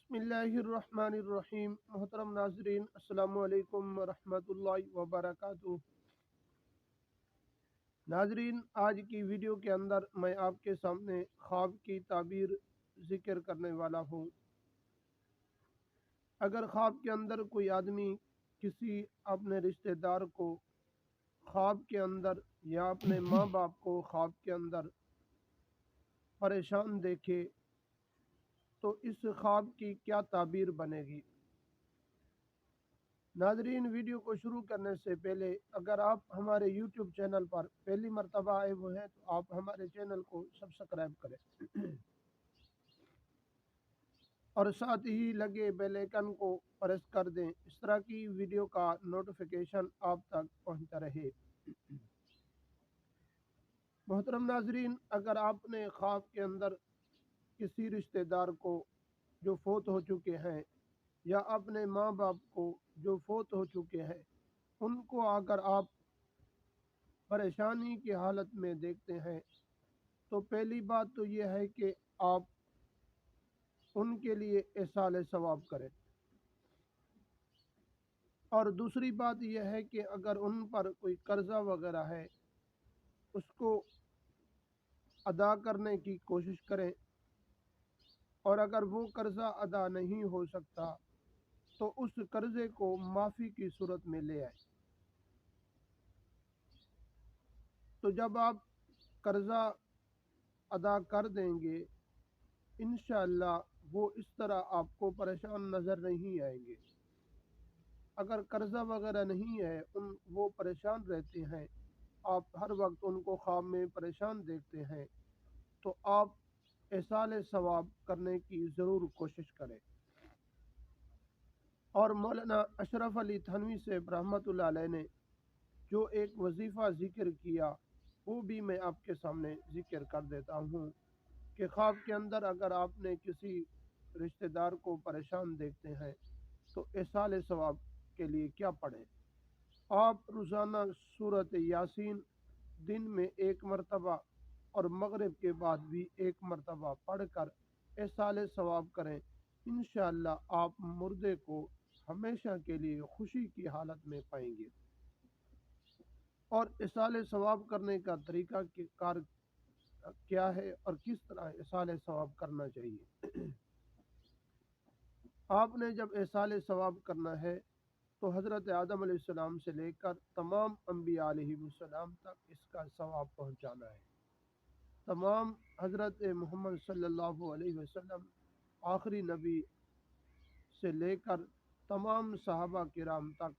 बिस्मिल्लाहिर्रहमानिर्रहीम। मोहतरम नाजरीन, अस्सलामु अलैकुम वरहमतुल्लाहि वबरकातुहू। नाजरीन, आज की वीडियो के अंदर मैं आपके सामने ख्वाब की ताबीर जिक्र करने वाला हूँ। अगर ख्वाब के अंदर कोई आदमी किसी अपने रिश्तेदार को ख्वाब के अंदर या अपने माँ बाप को ख्वाब के अंदर परेशान देखे तो इस ख्वाब की क्या ताबीर बनेगी। नाजरीन, वीडियो को शुरू करने से पहले अगर आप हमारे YouTube चैनल पर पहली मर्तबा आए हुए हैं तो आप हमारे चैनल को सब्सक्राइब करें और साथ ही लगे बेल आइकन को प्रेस कर दें। इस तरह की वीडियो का नोटिफिकेशन आप तक पहुंचता रहे। मोहतरम नाजरीन, अगर आपने ख्वाब के अंदर किसी रिश्तेदार को जो फोत हो चुके हैं या अपने माँ बाप को जो फोत हो चुके हैं उनको अगर आप परेशानी की हालत में देखते हैं तो पहली बात तो ये है कि आप उनके लिए एसाले सवाब करें, और दूसरी बात यह है कि अगर उन पर कोई कर्जा वगैरह है उसको अदा करने की कोशिश करें, और अगर वो कर्जा अदा नहीं हो सकता तो उस कर्जे को माफ़ी की सूरत में ले आए। तो जब आप कर्जा अदा कर देंगे इंशाअल्लाह वो इस तरह आपको परेशान नज़र नहीं आएंगे। अगर कर्जा वगैरह नहीं है, वो परेशान रहते हैं, आप हर वक्त उनको ख्वाब में परेशान देखते हैं, तो आप एसाले सवाब करने की ज़रूर कोशिश करें। और मौलाना अशरफ अली थानवी से रहमतुल्लाह अलैह ने जो एक वजीफ़ा ज़िक्र किया वो भी मैं आपके सामने ज़िक्र कर देता हूँ कि ख्वाब के अंदर अगर आपने किसी रिश्तेदार को परेशान देखते हैं तो एसाले सवाब के लिए क्या पढ़ें। आप रोज़ाना सूरत यासीन दिन में एक मरतबा और मगरिब के बाद भी एक मरतबा पढ़कर एसाले सवाब करें। इंशाअल्लाह आप मुर्दे को हमेशा के लिए खुशी की हालत में पाएंगे। और इसाले सवाब करने का तरीका कार क्या है और किस तरह इसाले सवाब करना चाहिए। आपने जब इसाले सवाब करना है तो हज़रत आदम अलैहिस्सलाम से लेकर तमाम अम्बिया अलैहिमुस्सलाम तक इसका सवाब पहुँचाना है। तमाम हज़रत मोहम्मद सल्लल्लाहु अलैहि वसल्लम आखिरी नबी से लेकर तमाम सहाबा किराम तक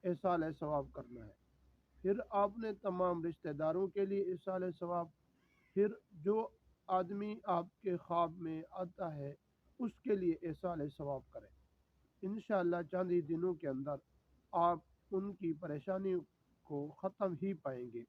इसाले सवाब करना है। फिर आपने तमाम रिश्तेदारों के लिए इसाले सवाब, फिर जो आदमी आपके ख्वाब में आता है उसके लिए इसाले सवाब करें। इंशाअल्लाह चंद ही दिनों के अंदर आप उनकी परेशानी को ख़त्म ही पाएंगे।